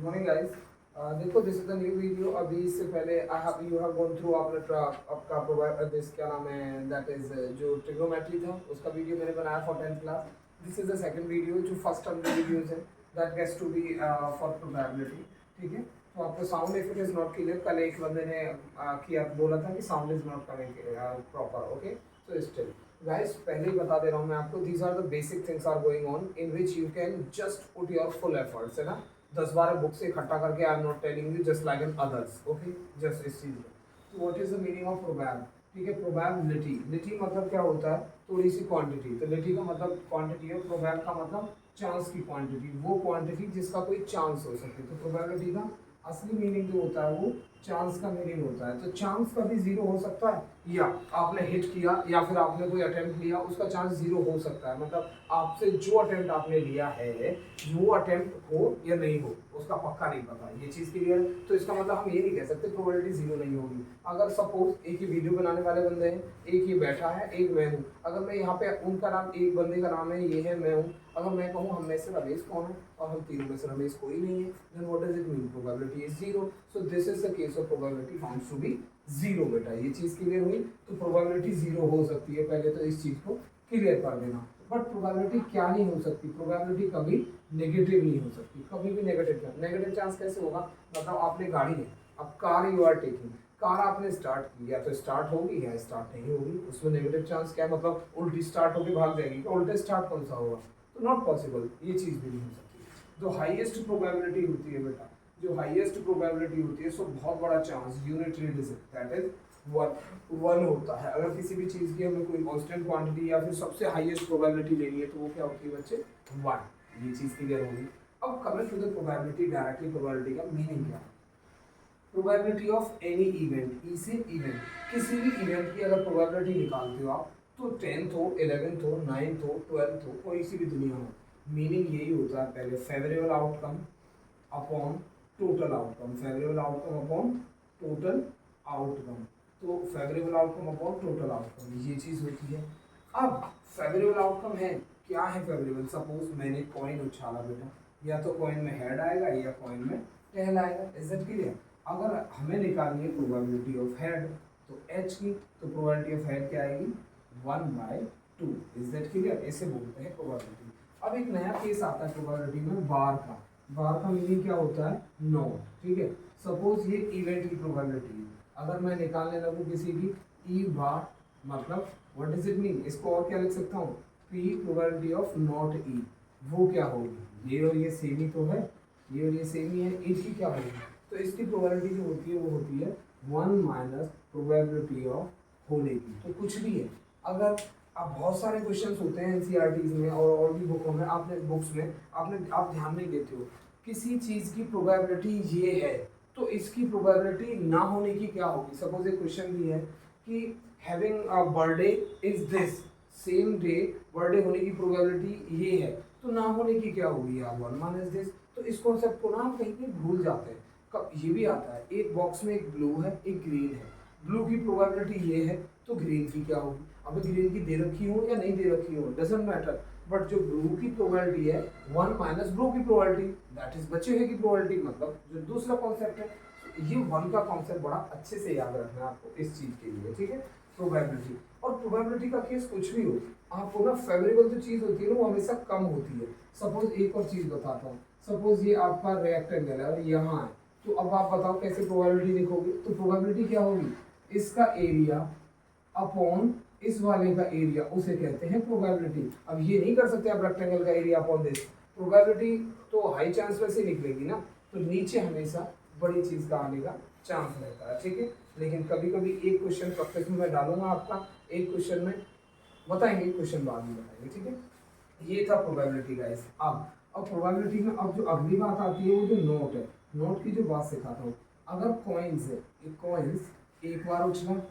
Good morning guys. देखो this is the new video. अभी इससे पहले I have you have gone through आपने आपका प्रोवाइड दिस क्या नाम है दैट इज जो ट्रिग्नोमेट्री था उसका वीडियो मैंने बनाया for 10th class. This is the second video जो फर्स्ट टर्म की वीडियोस है that gets to be for probability. ठीक है, तो आपको sound if it is not clear, कल एक बंदे ने किया बोला था कि sound is not coming proper. Okay, so still guys पहले ही बता दे रहा हूँ मैं आपको, these are the basic things are going on in which you can just put your full efforts, है ना। 10-12 बुक से इकट्ठा करके I am not telling you just like an others. Okay, just इस चीज में तो what is the meaning of probab. ठीक है, प्रोबैबिलिटी, लिटी मतलब क्या होता है, थोड़ी सी क्वांटिटी। तो लिटी का मतलब क्वांटिटी है, प्रोबैब का मतलब चांस की क्वांटिटी, वो क्वांटिटी जिसका कोई चांस हो सके। तो प्रोबेबिलिटी का असली मीनिंग जो होता है वो चांस का मीनिंग होता है। तो चांस कभी जीरो हो सकता है, या आपने हिट किया या फिर आपने कोई अटेम्प्ट लिया उसका चांस जीरो हो सकता है। मतलब आपसे जो अटेम्प्ट आपने लिया है वो अटेम्प्ट हो या नहीं हो उसका पक्का नहीं पता, ये चीज़ क्लियर है। तो इसका मतलब हम ये नहीं कह सकते प्रोबेबिलिटी जीरो नहीं होगी। अगर सपोज एक ही वीडियो बनाने वाले बंदे हैं, एक ही बैठा है, एक मैं हूँ। अगर मैं यहाँ पे उनका नाम, एक बंदे का नाम है, ये है, मैं हूँ। अगर मैं कहूँ हम में से रमेश कौन है और हम तीनों में से रमेश कोई नहीं है, then what does it mean? Probability is zero. So this is the case of probability found to be zero। बेटा ये चीज क्लियर हुई। तो प्रोबेबिलिटी जीरो हो सकती है, पहले तो इस चीज को क्लियर कर देना। बट प्रोबेबिलिटी क्या नहीं हो सकती, प्रोबेबिलिटी कभी नेगेटिव नहीं हो सकती, कभी भी नेगेटिव। नेगेटिव चांस कैसे होगा, मतलब आपने गाड़ी है, अब car you are taking, car आपने स्टार्ट की, या तो स्टार्ट होगी या स्टार्ट नहीं होगी, उसमें नेगेटिव चांस क्या, मतलब उल्टी स्टार्ट होकर भाग जाएगी, तो उल्टे स्टार्ट कौन सा होगा, तो नॉट पॉसिबल, ये चीज भी नहीं हो सकती। जो हाईएस्ट प्रोबेबिलिटी होती है बेटा, जो हाईएस्ट प्रोबेबिलिटी होती है, सो बहुत बड़ा chance, unitary digit that is one होता है। अगर किसी भी चीज की हमें कोई कांस्टेंट क्वांटिटी या फिर सबसे हाईएस्ट प्रोबेबिलिटी लेनी है तो वो क्या होती है बच्चे, वन। ये चीज क्लियर होगी। अब coming to the probability, directly probability का मीनिंग क्या है। प्रोबेबिलिटी ऑफ एनी इवेंट, इसे इवेंट, किसी भी इवेंट की अगर प्रोबेबिलिटी निकालते हो आप, तो 10th हो, 11th हो, 9th हो, 12th हो, कोई सी भी दुनिया हो, मीनिंग यही होता है पहले favourable outcome upon total outcome, favourable outcome upon total outcome. तो favourable outcome upon total outcome, ये चीज होती है। अब फेवरेबल आउटकम है, क्या है फेवरेबल, सपोज मैंने कॉइन उछाला बेटा, या तो कॉइन में हेड आएगा या कॉइन में टेल आएगा, इज दैट क्लियर। अगर हमें निकालनी है प्रोबेबिलिटी ऑफ हेड तो एच की, तो प्रोबेबिलिटी ऑफ हेड क्या आएगी, 1/2, इज दैट क्लियर, ऐसे बोलते हैं प्रोबेबिलिटी। अब एक नया केस आता है प्रोबेबिलिटी में, बार का। बार का मीनिंग क्या होता है, नो। ठीक है, सपोज ये इवेंट की प्रोबेबिलिटी है, अगर मैं निकालने लगूँ किसी की ई बार, मतलब व्हाट डज इट मीन, इसको और क्या लिख सकता हूँ, पी प्रोबेबिलिटी ऑफ नॉट ई, वो क्या होगी, ये और ये सेम ही तो है, ये और ये सेम ही है, इसकी क्या होगी, तो इसकी प्रोबेबिलिटी जो होती है वो होती है 1 माइनस प्रोबेबिलिटी ऑफ होने की। तो कुछ भी है, अगर अब बहुत सारे क्वेश्चंस होते हैं एनसीईआरटीज में और भी बुकों में, आपने बुक्स में आप ध्यान नहीं देते हो, किसी चीज की प्रोबेबिलिटी ये है तो इसकी प्रोबेबिलिटी ना होने की क्या होगी। सपोज एक क्वेश्चन भी है कि having a birthday is this, same day birthday होने की प्रोबेबिलिटी ये है, तो ना होने की क्या होगी यार, 1 माइनस दिस। तो इस कॉन्सेप्ट को ना हम कहीं कहीं भूल जाते हैं। कब ये भी आता है, एक बॉक्स में एक ब्लू है एक ग्रीन है, ब्लू की प्रोबेबिलिटी ये है तो ग्रीन की क्या होगी। अब ग्रीन की दे रखी हो या नहीं दे रखी हो डजंट मैटर, बट जो ब्लू की प्रोबेबिलिटी है 1 माइनस ब्लू की प्रोबेबिलिटी दैट इज बचे हुए की प्रोबेबिलिटी, मतलब जो दूसरा कॉन्सेप्ट है। ये वन का कॉन्सेप्ट बड़ा अच्छे से याद रखना है आपको इस चीज के लिए, ठीक है। प्रोबेबिलिटी और प्रोबेबिलिटी का केस कुछ भी हो, आपको ना फेवरेबल जो चीज होती है ना वो हमेशा कम होती है। सपोज एक और चीज बताता हूँ, सपोज ये आपका रेक्टेंगल है और यहाँ है, तो अब आप बताओ कैसे प्रोबेबिलिटी लिखोगे। तो प्रोबेबिलिटी क्या होगी, इसका एरिया अपॉन इस वाले का एरिया, उसे कहते हैं प्रोबेबिलिटी। अब ये नहीं कर सकते आप रेक्टेंगल का एरिया अपॉन दिस, प्रोबेबिलिटी तो हाई चांस वैसे निकलेगी ना, तो नीचे हमेशा बड़ी चीज का आने का चांस रहता है, ठीक है। लेकिन कभी कभी एक क्वेश्चन प्रैक्टिस में मैं डालूंगा आपका, एक क्वेश्चन में बताएंगे, क्वेश्चन बाद में बताएंगे, ठीक है। ये था प्रोबेबिलिटी गाइस। अब प्रोबेबिलिटी में अब जो अगली बात आती है वो जो नोट है, नोट की जो बात सिखाता हूँ। अगर कॉइन्स है, ये कॉइन्स एक बार उछला,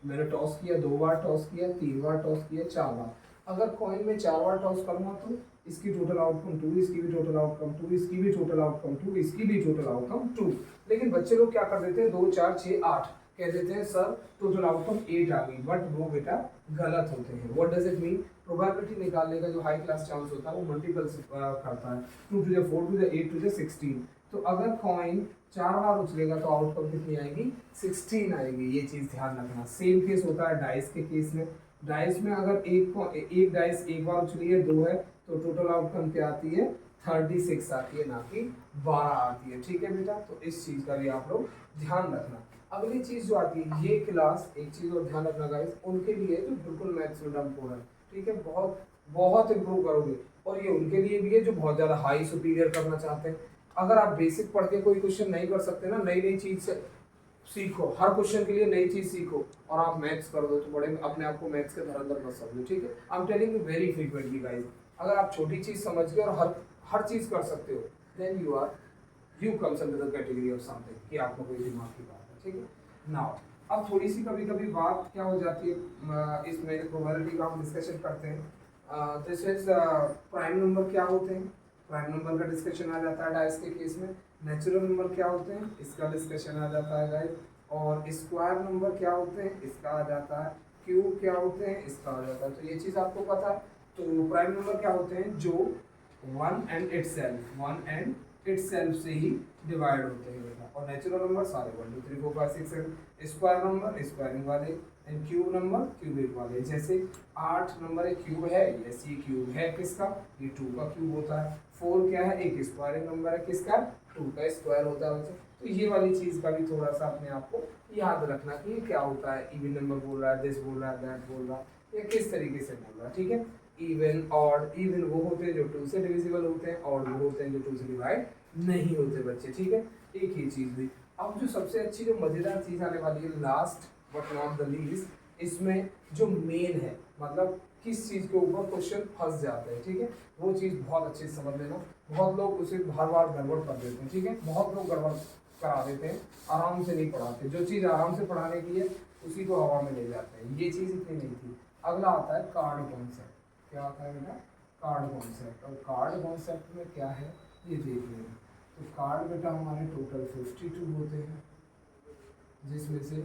मैंने टॉस किया, 2 बार टॉस किया, 3 बार टॉस किया, 4 बार, अगर कॉइन में 4 बार टॉस करूंगा तो इसकी टोटल आउटकम 2, इसकी भी टोटल आउटकम 2, इसकी भी टोटल आउटकम 2, इसकी भी टोटल आउटकम 2। लेकिन बच्चे लोग क्या कर देते हैं, 2 4 6 8 कह देते हैं सर टोटल आउटकम 8 आ गई, बट वो बेटा गलत होते हैं। What does it mean, probability निकालने का जो हाई क्लास चांस होता है वो मल्टीपल करता है, 2 to the 4 to the 8 to the 16, तो अगर कॉइन 4 बार उछलेगा तो आउटकम कितनी आएगी, 16 आएगी। ये चीज ध्यान रखना। सेम केस होता है डाइस के केस में। डाइस में अगर एक डाइस एक बार उछली है, 2 है, तो टोटल आउटकम क्या आती है, 36 आती है, ना कि 12 आती है। ठीक है बेटा, तो इस चीज का भी आप लोग ध्यान रखना। अगली चीज जो आती है, ये क्लास एक चीज और ध्यान रखना गाइस, उनके लिए जो बिल्कुल मैथ्स में डंप हो रहा है, ठीक है, बहुत बहुत इंप्रूव करोगे। और ये उनके लिए भी है जो बहुत ज्यादा हाई सुपीरियर करना चाहते हैं। अगर आप बेसिक पढ़ के कोई क्वेश्चन नहीं कर सकते ना, नई नई चीज सीखो, हर क्वेश्चन के लिए नई चीज सीखो और आप मैथ्स कर दो तो बड़े अपने आप को मैथ्स के धुरंधर मत समझो। ठीक है, I am telling you very frequently guys, अगर आप छोटी चीज समझ के और हर चीज कर सकते हो, then you comes under the category of something, कि आपको कोई दिमाग की बात है। ठीक है, नाउ अब थोड़ी सी कभी कभी बात क्या हो जाती है, इसमें प्रोबेबिलिटी का हम डिस्कशन करते हैं। दिस इज प्राइम नंबर क्या होते हैं, प्राइम नंबर का डिस्कशन आ जाता है डाइस के केस में। नेचुरल नंबर क्या होते हैं, इसका डिस्कशन आ जाता है गाइस। और स्क्वायर नंबर क्या होते हैं, इसका आ जाता है। क्यूब क्या होते हैं, इसका आ जाता है। तो ये चीज़ आपको पता है। तो प्राइम नंबर क्या होते हैं, जो वन एंड इटसेल्फ से ही डिवाइड होते हैं बेटा। और नेचुरल नंबर सारे 1 2 3 4 5 6 7। स्क्वायर नंबर स्क्वायरिंग वाले, एंड क्यूब नंबर क्यूबिक वाले। जैसे 8 नंबर एक क्यूब है, यस ये क्यूब है किसका, ये 2 का क्यूब होता है। 4 क्या है, एक स्क्वायरिंग नंबर है किसका, 2 का स्क्वायर होता है बच्चे। तो ये वाली चीज़ का भी थोड़ा सा अपने आप को याद रखना कि ये क्या होता है। इवन नंबर बोल रहा है, दिस बोल रहा है, दैट बोल रहा है, ये किस तरीके से बोल रहा है। ठीक है, इवन ऑड, इवन वो होते हैं जो 2 से डिविजिबल होते हैं, ऑड वो होते हैं जो 2 से डिवाइड नहीं होते बच्चे। ठीक है, एक ही चीज़ हुई। अब जो सबसे अच्छी जो मज़ेदार चीज़ आने वाली है, last but not the least, इसमें जो मेन है, मतलब किस चीज़ के ऊपर क्वेश्चन फंस जाते हैं। ठीक है, वो चीज़ बहुत अच्छे से समझ लेना। बहुत लोग उसे बार बार गड़बड़ कर देते हैं। ठीक है, बहुत लोग गड़बड़ करा देते हैं, आराम से नहीं पढ़ाते। जो चीज़ आराम से पढ़ाने की है उसी को हवा में ले जाते हैं। ये चीज़ इतनी नहीं थी। अगला आता है कार्ड कॉन्सेप्ट। क्या आता है बेटा, कार्ड कॉन्सेप्ट। और कार्ड कॉन्सेप्ट में क्या है ये देख लेना। तो कार्ड बेटा हमारे टोटल 52 होते हैं, जिसमें से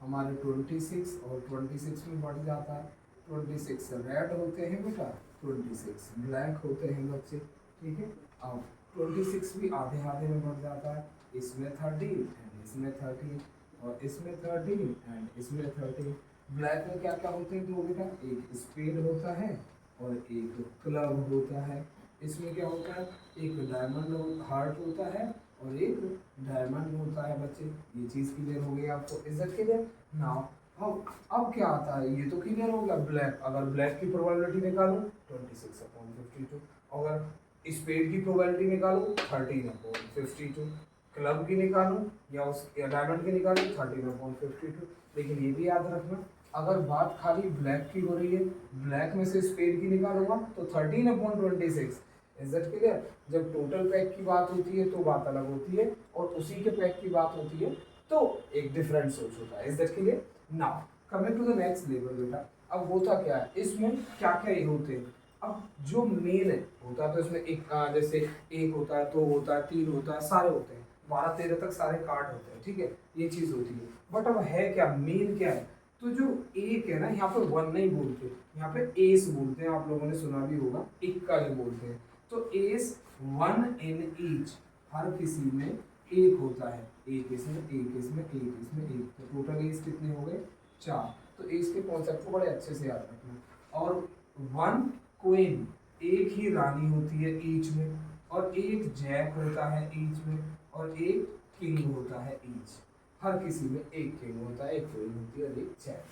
हमारे 26 और 26 में बढ़ जाता है। 26 रेड होते हैं बेटा, 26 ब्लैक होते हैं बच्चे। ठीक है, अब 26 भी आधे आधे में बढ़ जाता है। इसमें 13 एंड इसमें 13, और इसमें 13 एंड इसमें 13। ब्लैक में क्या क्या होते हैं, दो बेटा, एक स्पेड होता है और एक क्लब होता है। इसमें क्या होता है, एक डायमंड हार्ट होता है और एक डायमंड होता है बच्चे। ये चीज़ क्लियर हो गई आपको, इज्जत क्लियर। नाउ अब क्या आता है, ये तो क्लियर हो गया। ब्लैक, अगर ब्लैक की प्रोबेबिलिटी निकालूं 26/52, अगर स्पेड की प्रोबेबिलिटी निकालूं 13/52, क्लब की निकालूं या डायमंड की निकालूं 13/52। लेकिन ये भी याद रखना, अगर बात खाली ब्लैक की हो रही है, ब्लैक में से स्पेड की निकालूंगा तो 13/26। Is that clear. जब टोटल पैक की बात होती है तो बात अलग होती है, और उसी के पैक की बात होती है तो एक डिफरेंट सोच होता है। Is that clear. Now coming to the next level बेटा, अब होता क्या है, इसमें क्या क्या ये होते हैं। अब जो मेन है होता है, तो इसमें एक जैसे 1 होता है, 2 होता है, 3 होता है, सारे होते हैं, 12-13 तक सारे कार्ड होते हैं। ठीक है, ये चीज़ होती है। बट अब है क्या, मेन क्या है, तो जो एक है ना, यहाँ पे 1 नहीं बोलते, यहाँ पे एस बोलते हैं। आप लोगों ने सुना भी होगा, इक्का जो बोलते हैं। तो एस 1 इन ईच, हर किसी में एक होता है। एक इसमें, एक इसमें, एक इसमें, एक। तो टोटल एस कितने हो गए, 4। तो एस के कॉन्सेप्ट को बड़े अच्छे से याद रखना। और 1 क्वीन, एक ही रानी होती है ईच में, और एक जैक होता है ईच में, और एक किंग होता है ईच। हर किसी में एक किंग होता है, एक क्वीन होती है और एक जैक।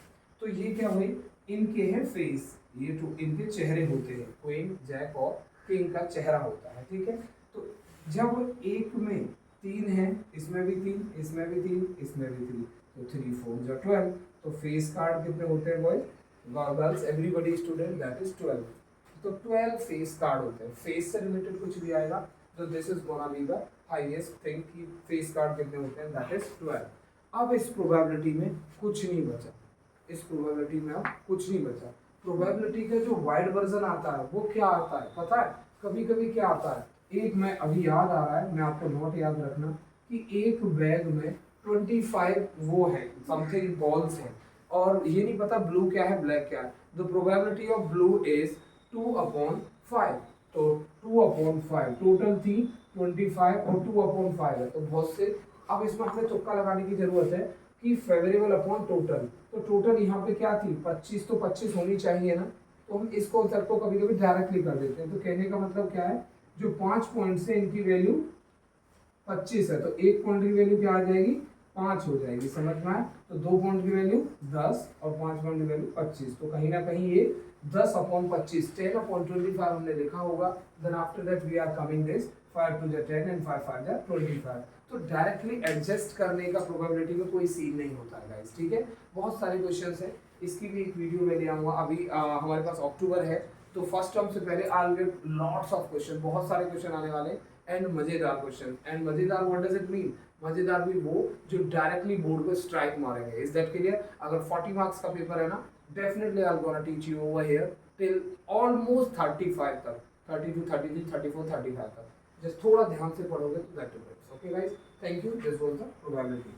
तो ये क्या हुई, इनके हैं फेस, ये तो इनके चेहरे होते हैं, क्वीन, जैक और किंग का चेहरा होता है। ठीक है, तो जब एक में 3 है, इसमें भी 3, इसमें भी 3, इसमें भी 3, तो 3 4 जो 12। तो फेस कार्ड कितने होते हैं boys, girls, everybody student, that is 12। तो 12 फेस कार्ड होते हैं। फेस से रिलेटेड कुछ भी आएगा तो this is gonna be the highest thing कि फेस कार्ड कितने होते हैं, दैट इज 12। अब इस प्रोबेबिलिटी में कुछ नहीं बचा, इस प्रोबेबिलिटी में अब कुछ नहीं बचा। प्रोबेबिलिटी का जो वाइड वर्जन आता है वो क्या आता है पता है, कभी कभी क्या आता है, एक मैं अभी याद आ रहा है, मैं आपको नोट याद रखना कि एक बैग में 25 वो है समथिंग बॉल्स है, और ये नहीं पता ब्लू क्या है ब्लैक क्या है। The probability of blue is 2/5। तो 2/5 टोटल थी 25 और 2/5 है, तो बहुत से। अब इसमें हमें तुक्का लगाने की जरूरत है कि फेवरेबल अपॉन टोटल, तो टोटल यहाँ पे क्या थी 25, तो 25 होनी चाहिए ना, तो हम इस कॉन्सेप्ट को कभी कभी डायरेक्टली कर देते हैं। तो कहने का मतलब क्या है, जो 5 पॉइंट्स है इनकी वैल्यू 25 है, तो एक पॉइंट की वैल्यू क्या आ जाएगी 5 हो जाएगी, समझ में आया। तो 2 पॉइंट की वैल्यू 10 और 5 पॉइंट की वैल्यू 25, तो कहीं ना कहीं ये 10/25 10/25 हमने लिखा होगा। Then after that we are coming this 5 to the 10 and 5 5 the 25। तो डायरेक्टली एडजस्ट करने का प्रोबेबिलिटी में कोई सीन नहीं होता है गाइस, ठीक है। बहुत सारे क्वेश्चंस हैं, इसकी भी एक वीडियो मैं ले आऊंगा। अभी हमारे पास अक्टूबर है, तो फर्स्ट टर्म से पहले I will get lots of question, बहुत सारे क्वेश्चन आने वाले एंड मजेदार क्वेश्चन। एंड मजेदार व्हाट डज इट मीन, मजेदार भी वो जो डायरेक्टली बोर्ड को स्ट्राइक मारेंगे। Is that clear? अगर 40 मार्क्स का पेपर है ना, definitely I am gonna teach you over here till almost 35 तक, 32 33 34 35 तक। जस्ट थोड़ा ध्यान से पढ़ोगे तो that will. Okay guys, thank you, this was the probability.